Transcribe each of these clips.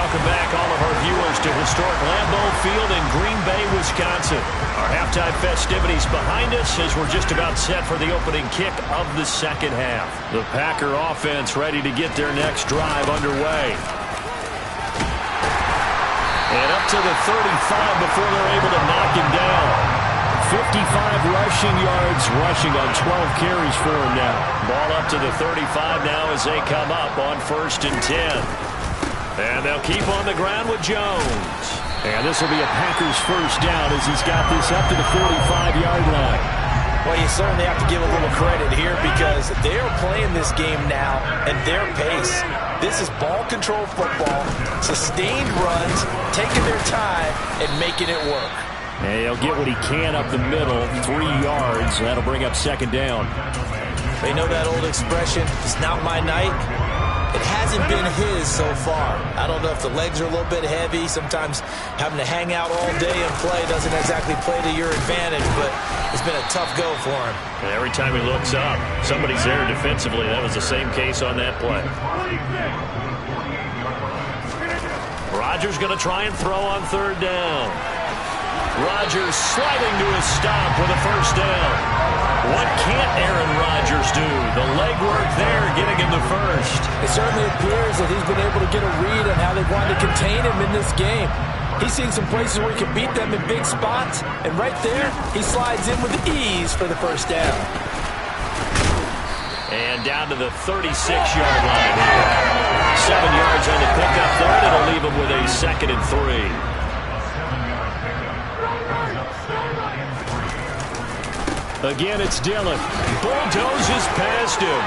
welcome back all of our viewers to historic Lambeau Field in Green Bay, Wisconsin. Our halftime festivities behind us as we're just about set for the opening kick of the second half. The Packer offense ready to get their next drive underway. And up to the 35 before they're able to knock him down. 55 rushing yards, rushing on 12 carries for him now. Ball up to the 35 now as they come up on 1st and 10. And they'll keep on the ground with Jones. And this will be a Packers first down as he's got this up to the 45-yard line. Well, you certainly have to give a little credit here because they're playing this game now at their pace. This is ball control football, sustained runs, taking their time and making it work. And he'll get what he can up the middle, 3 yards. That'll bring up 2nd down. They know that old expression, it's not my night. It hasn't been his so far. I don't know if the legs are a little bit heavy. Sometimes having to hang out all day and play doesn't exactly play to your advantage, but it's been a tough go for him. And every time he looks up, somebody's there defensively. That was the same case on that play. Rodgers going to try and throw on 3rd down. Rodgers sliding to a stop with a first down. What can't Aaron Rodgers do? The legwork there getting him the first. It certainly appears that he's been able to get a read on how they wanted to contain him in this game. He's seen some places where he can beat them in big spots, and right there, he slides in with ease for the first down. And down to the 36-yard line here. 7 yards on the pickup there. It'll leave him with a 2nd and 3. Again, it's Dillon. Bulldozes past him.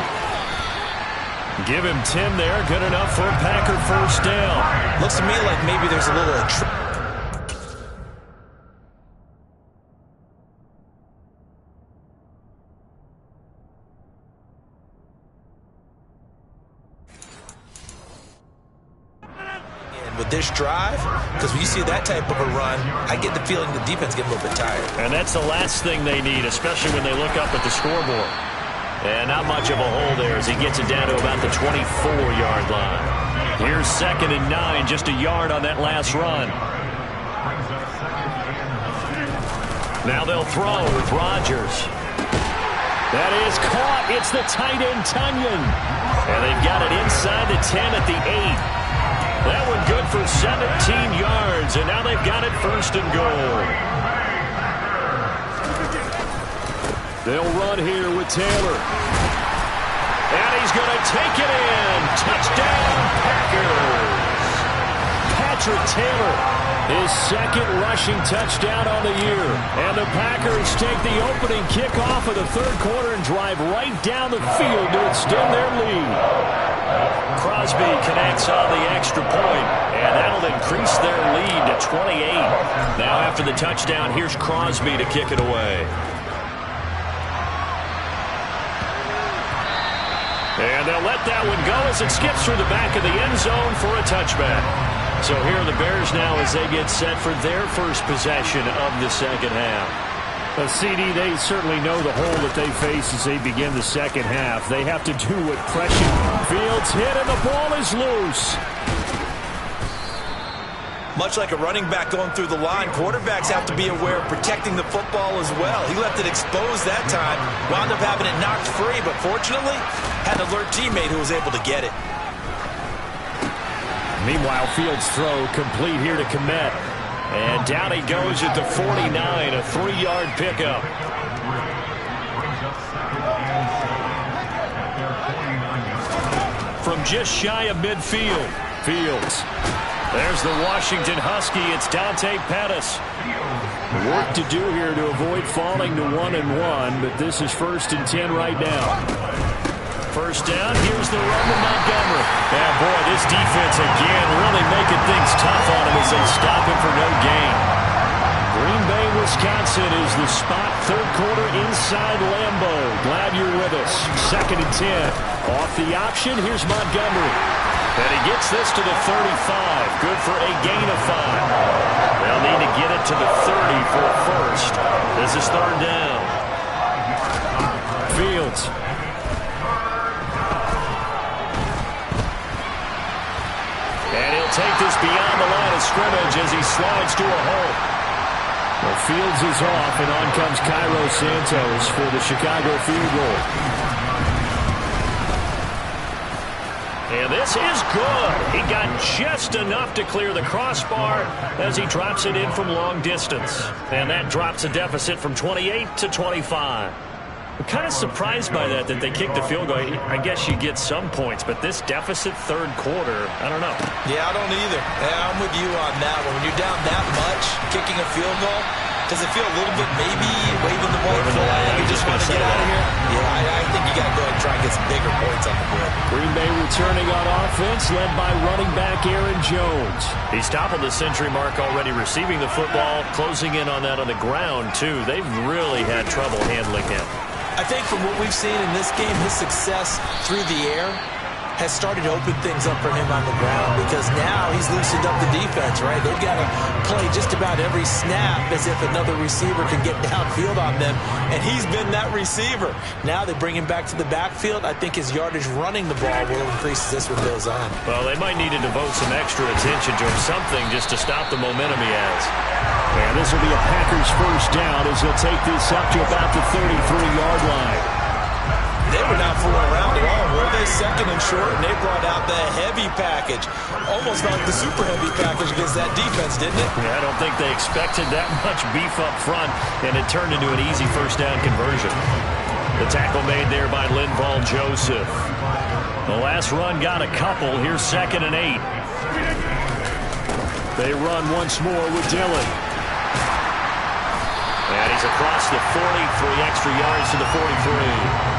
Give him 10 there. Good enough for a Packer first down. Looks to me like maybe there's a little... with this drive, because when you see that type of a run, I get the feeling the defense get a little bit tired. And that's the last thing they need, especially when they look up at the scoreboard. And not much of a hole there as he gets it down to about the 24-yard line. Here's 2nd and 9, just a yard on that last run. Now they'll throw with Rodgers. That is caught. It's the tight end, Tunyon. And they've got it inside the 10 at the 8. That one good for 17 yards, and now they've got it 1st and goal. They'll run here with Taylor. And he's going to take it in. Touchdown, Packers. Patrick Taylor, his 2nd rushing touchdown on the year. And the Packers take the opening kickoff of the 3rd quarter and drive right down the field to extend their lead. Crosby connects on the extra point, and that'll increase their lead to 28. Now after the touchdown, here's Crosby to kick it away. And they'll let that one go as it skips through the back of the end zone for a touchback. So here are the Bears now as they get set for their first possession of the second half. CD, they certainly know the hole that they face as they begin the second half. They have to do what pressure. Fields hit and the ball is loose. Much like a running back going through the line, quarterbacks have to be aware of protecting the football as well. He left it exposed that time, wound up having it knocked free, but fortunately had an alert teammate who was able to get it. Meanwhile, Fields' throw complete here to Kmet. And down he goes at the 49, a 3-yard pickup. From just shy of midfield, Fields. There's the Washington Husky. It's Dante Pettis. Work to do here to avoid falling to 1-1, but this is 1st and 10 right now. First down, here's the run to Montgomery. And boy, this defense again really making things tough on him as they stop him for no gain. Green Bay, Wisconsin is the spot. 3rd quarter inside Lambeau. Glad you're with us. 2nd and 10. Off the option, here's Montgomery. And he gets this to the 35. Good for a gain of 5. They'll need to get it to the 30 for a first. This is 3rd down. Fields. take this beyond the line of scrimmage as he slides to a hole. Well, Fields is off, and on comes Cairo Santos for the Chicago field goal. And this is good. He got just enough to clear the crossbar as he drops it in from long distance. And that drops a deficit from 28 to 25. I'm kind of surprised by that they kicked the field goal. I guess you get some points, but this deficit third quarter, I don't know. Yeah, I don't either. Yeah, I'm with you on that one. When you're down that much, kicking a field goal, does it feel a little bit maybe waving the white flag? You just want to get out of here? Yeah, I think you got to go ahead and try and get some bigger points on the board. Green Bay returning on offense, led by running back Aaron Jones. He's topped the century mark already, receiving the football, closing in on that on the ground, too. They've really had trouble handling him. I think from what we've seen in this game, his success through the air has started to open things up for him on the ground, because now he's loosened up the defense, right? They've got to play just about every snap as if another receiver can get downfield on them, and he's been that receiver. Now they bring him back to the backfield. I think his yardage running the ball will increase as this one goes on. Well, they might need to devote some extra attention to him, something just to stop the momentum he has. And this will be a Packers first down as they'll take this up to about the 33-yard line. They were not fooling around at all, were they? Second and short, and they brought out the heavy package. Almost like the super heavy package against that defense, didn't it? Yeah, I don't think they expected that much beef up front, and it turned into an easy first down conversion. The tackle made there by Linval Joseph. The last run got a couple. Here's 2nd and 8. They run once more with Dillon. And he's across the 40, 3 extra yards to the 43.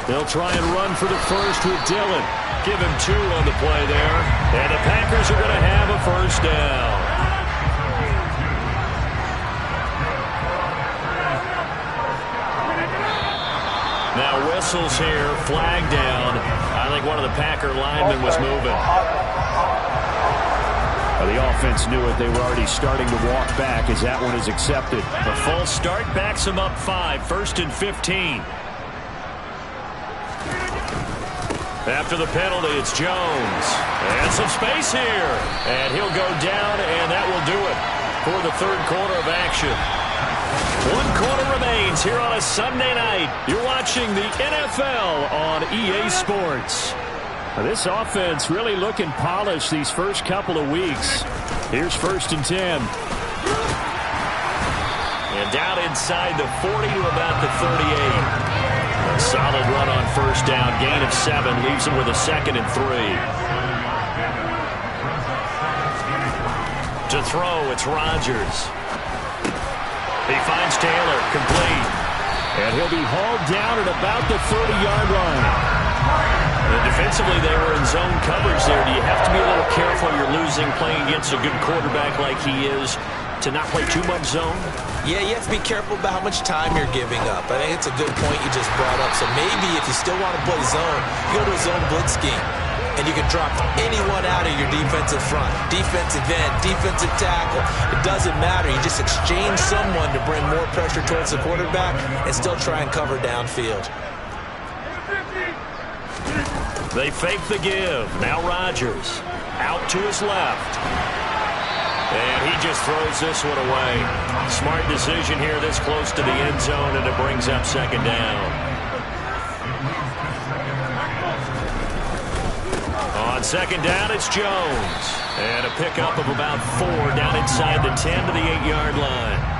They'll try and run for the first with Dillon. Give him 2 on the play there. And the Packers are going to have a first down. Now whistles here, flag down. I think one of the Packer linemen was moving. The offense knew it. They were already starting to walk back as that one is accepted. A false start backs them up 5, 1st and 15. After the penalty, it's Jones. And some space here. And he'll go down, and that will do it for the third quarter of action. 1 quarter remains here on a Sunday night. You're watching the NFL on EA Sports. This offense really looking polished these first couple of weeks. Here's 1st and 10. And down inside the 40 to about the 38. A solid run on first down. Gain of 7 leaves him with a 2nd and 3. To throw, it's Rodgers. He finds Taylor, complete. And he'll be hauled down at about the 30-yard line. And defensively, they were in zone coverage there. Do you have to be a little careful? You're losing, playing against a good quarterback like he is, to not play too much zone? Yeah, you have to be careful about how much time you're giving up. I think it's a good point you just brought up. So maybe if you still want to play zone, you go to a zone blitz scheme, and you can drop anyone out of your defensive front. Defensive end, defensive tackle. It doesn't matter. You just exchange someone to bring more pressure towards the quarterback and still try and cover downfield. They fake the give. Now Rodgers out to his left. And he just throws this one away. Smart decision here this close to the end zone, and it brings up 2nd down. On 2nd down, it's Jones. And a pickup of about 4 down inside the 10 to the 8-yard line.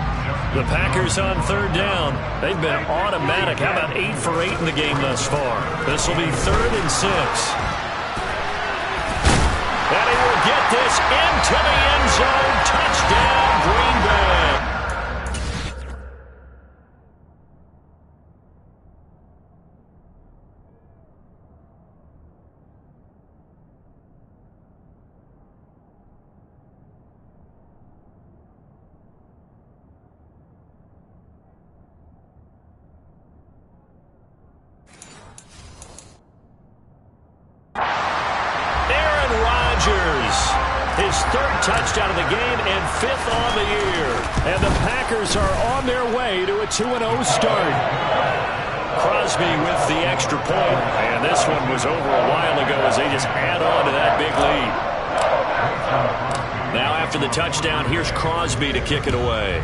The Packers on 3rd down. They've been automatic. How about 8 for 8 in the game thus far? This will be 3rd and 6. And he will get this into the end zone. Touchdown, Green Bay. His 3rd touchdown of the game and 5th on the year. And the Packers are on their way to a 2-0 start. Crosby with the extra point. And this one was over a while ago as they just add on to that big lead. Now after the touchdown, here's Crosby to kick it away.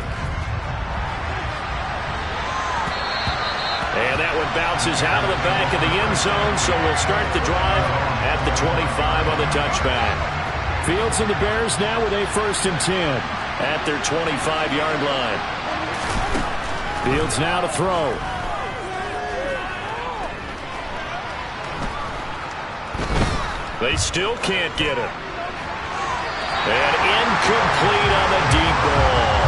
And that one bounces out of the back of the end zone, so we'll start the drive at the 25 on the touchback. Fields and the Bears now with a 1st and 10 at their 25-yard line. Fields now to throw. They still can't get it. And incomplete on the deep ball.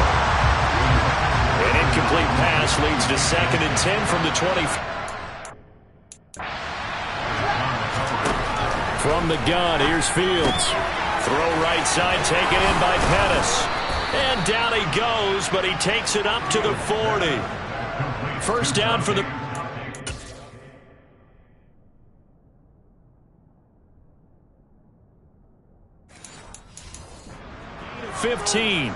An incomplete pass leads to 2nd and 10 from the 20. From the gun, here's Fields. Throw right side, taken in by Pettis. And down he goes, but he takes it up to the 40. First down for the... ...15.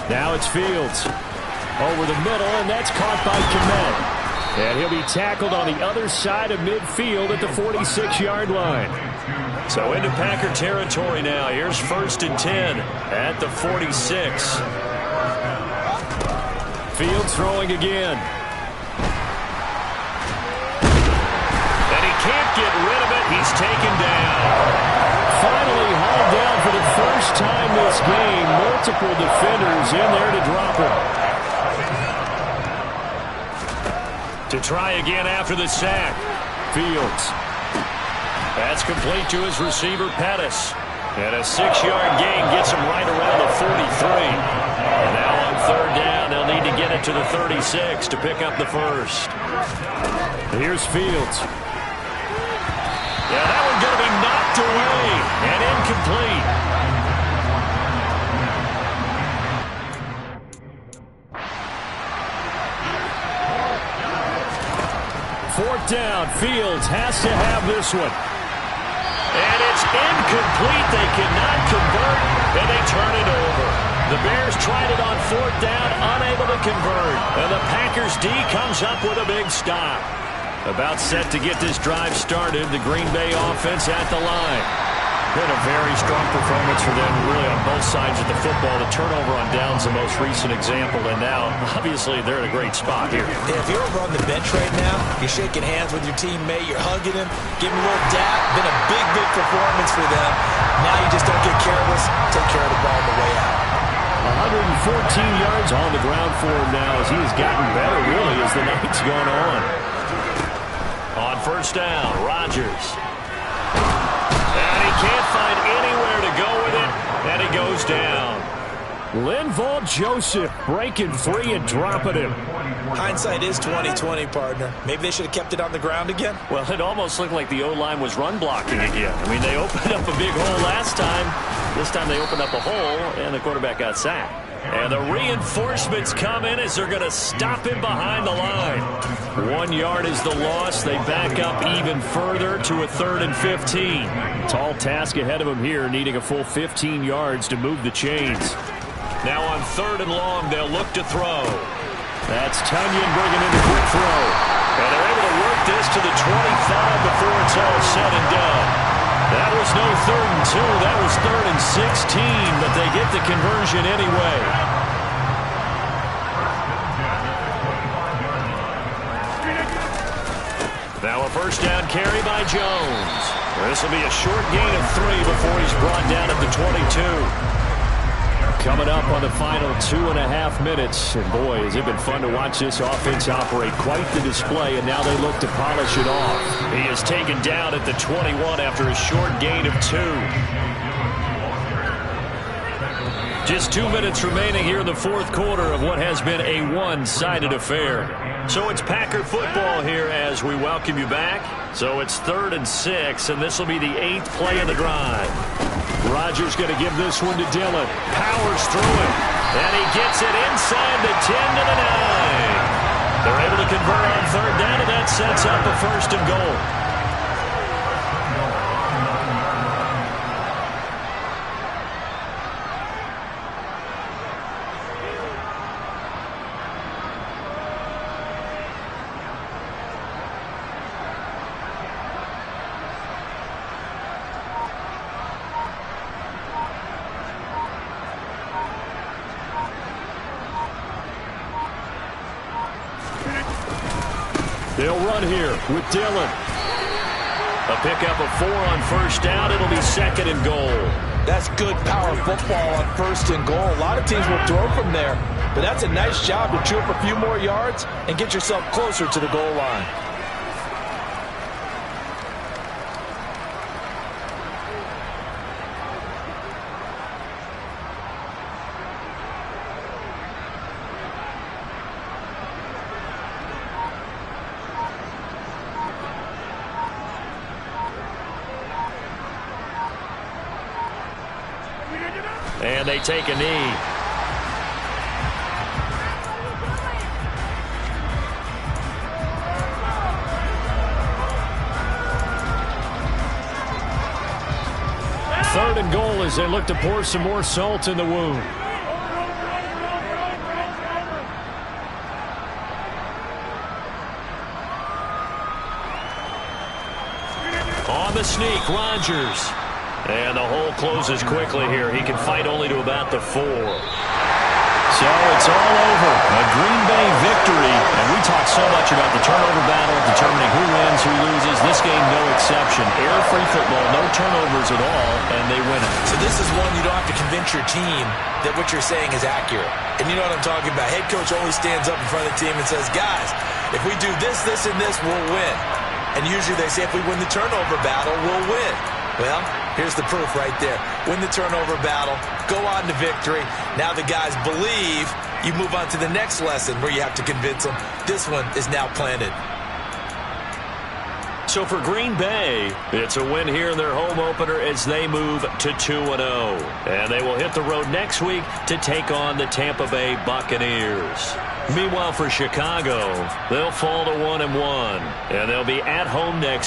Now it's Fields. Over the middle, and that's caught by Kmet. And he'll be tackled on the other side of midfield at the 46-yard line. So into Packer territory now. Here's 1st and 10 at the 46. Fields throwing again. And he can't get rid of it. He's taken down. Finally hauled down for the first time this game. Multiple defenders in there to drop him. To try again after the sack. Fields. That's complete to his receiver, Pettis. And a 6-yard gain gets him right around the 43. And now on 3rd down, they'll need to get it to the 36 to pick up the first. Here's Fields. Yeah, that one's going to be knocked away and incomplete. 4th down. Fields has to have this one. And it's incomplete. They cannot convert, and they turn it over. The Bears tried it on 4th down, unable to convert. And the Packers D comes up with a big stop. About set to get this drive started, the Green Bay offense at the line. Been a very strong performance for them, really, on both sides of the football. The turnover on downs the most recent example, and now, obviously, they're in a great spot here. Yeah, if you're over on the bench right now, you're shaking hands with your teammate, you're hugging him, giving him a little dap. Been a big, big performance for them. Now you just don't get careless. Take care of the ball on the way out. 114 yards on the ground for him now as he has gotten better, really, as the night's gone on. On 1st down, Rodgers. And he can't find anywhere to go with it, and he goes down. Linval Joseph breaking free and dropping him. Hindsight is 20/20, partner. Maybe they should have kept it on the ground again. Well, it almost looked like the O-line was run blocking again. I mean, they opened up a big hole last time. This time they opened up a hole, and the quarterback got sacked. And the reinforcements come in as they're going to stop him behind the line. 1 yard is the loss. They back up even further to a 3rd and 15. Tall task ahead of him here, needing a full 15 yards to move the chains. Now on 3rd and long, they'll look to throw. That's Tunyon bringing in the quick throw. And they're able to work this to the 25 before it's all said and done. That was no 3rd and 2. That was 3rd and 16, but they get the conversion anyway. Now a 1st down carry by Jones. This will be a short gain of 3 before he's brought down at the 22. Coming up on the final 2.5 minutes. And boy, has it been fun to watch this offense operate. Quite the display, and now they look to polish it off. He is taken down at the 21 after a short gain of 2. Just 2 minutes remaining here in the 4th quarter of what has been a one-sided affair. So it's Packer football here as we welcome you back. So it's 3rd and 6, and this will be the 8th play of the drive. Rodgers going to give this one to Dillon. Powers through it, and he gets it inside the 10 to the 9. They're able to convert on 3rd down, and that sets up a 1st and goal. They'll run here with Dillon. A pickup of 4 on first down. It'll be 2nd and goal. That's good power football on 1st and goal. A lot of teams will throw from there, but that's a nice job to chew up a few more yards and get yourself closer to the goal line. And they take a knee. Third and goal as they look to pour some more salt in the wound. On the sneak, Rodgers. And the hole closes quickly here. He can fight only to about the 4. So it's all over. A Green Bay victory. And we talk so much about the turnover battle, determining who wins, who loses. This game, no exception. Error-free football, no turnovers at all, and they win it. So this is one you don't have to convince your team that what you're saying is accurate. And you know what I'm talking about. Head coach always stands up in front of the team and says, guys, if we do this, this, and this, we'll win. And usually they say if we win the turnover battle, we'll win. Well, here's the proof right there. Win the turnover battle, go on to victory. Now the guys believe. You move on to the next lesson where you have to convince them. This one is now planted. So for Green Bay, it's a win here in their home opener as they move to 2-0. And they will hit the road next week to take on the Tampa Bay Buccaneers. Meanwhile, for Chicago, they'll fall to 1-1, and they'll be at home next week.